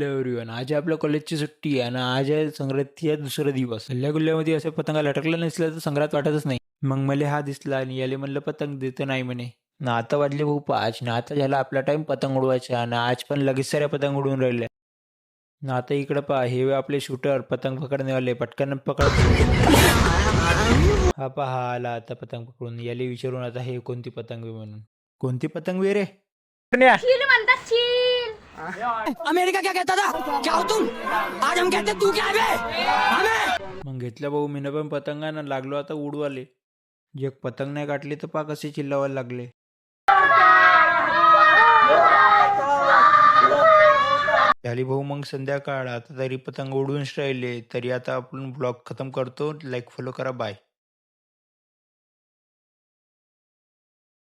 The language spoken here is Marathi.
Hello everyone. आज आहे आपल्या कॉलेजची सुट्टी आहे आणि आज आहे संक्रांतीचा दुसरा दिवस. गल्ल्या-गुल्ल्यामध्ये असे पतंग लटकलं नसलं तर संक्रांत वाटतच नाही. मग मला हा दिसला आणि याले म्हणलं पतंग देतो नाही म्हणे. ना आता वाजले भाऊ 5 ना आता झाला आपला टाइम पतंग उडवायचा आणि आज पण लगेच साऱ्या पतंग उडवून राहिल्या. ना आता इकडं पहा हे आपले शूटर पतंग पकडणेवाले पटकन पकड. हा पहा आला आता पतंग पकडून. याले विचारून आता हे कोणती पतंग आहे म्हणून. कोणती पतंग आहे रे? चील म्हणतात चील. अमेरिका क्या कहता था? क्या हो तुम? आज हम कहते तू क्या है बे? हमें मग घेतलं भाऊ मीनं पण पतंगानं लागलो आता उडवाले. एक पतंग नाही काटली तर पा कसे चिल्लावायला लागले. झाली भाऊ मग संध्याकाळ आता तरी पतंग उडवून राहिले तरी आता आपण ब्लॉग खतम करतो. लाईक फॉलो करा बाय.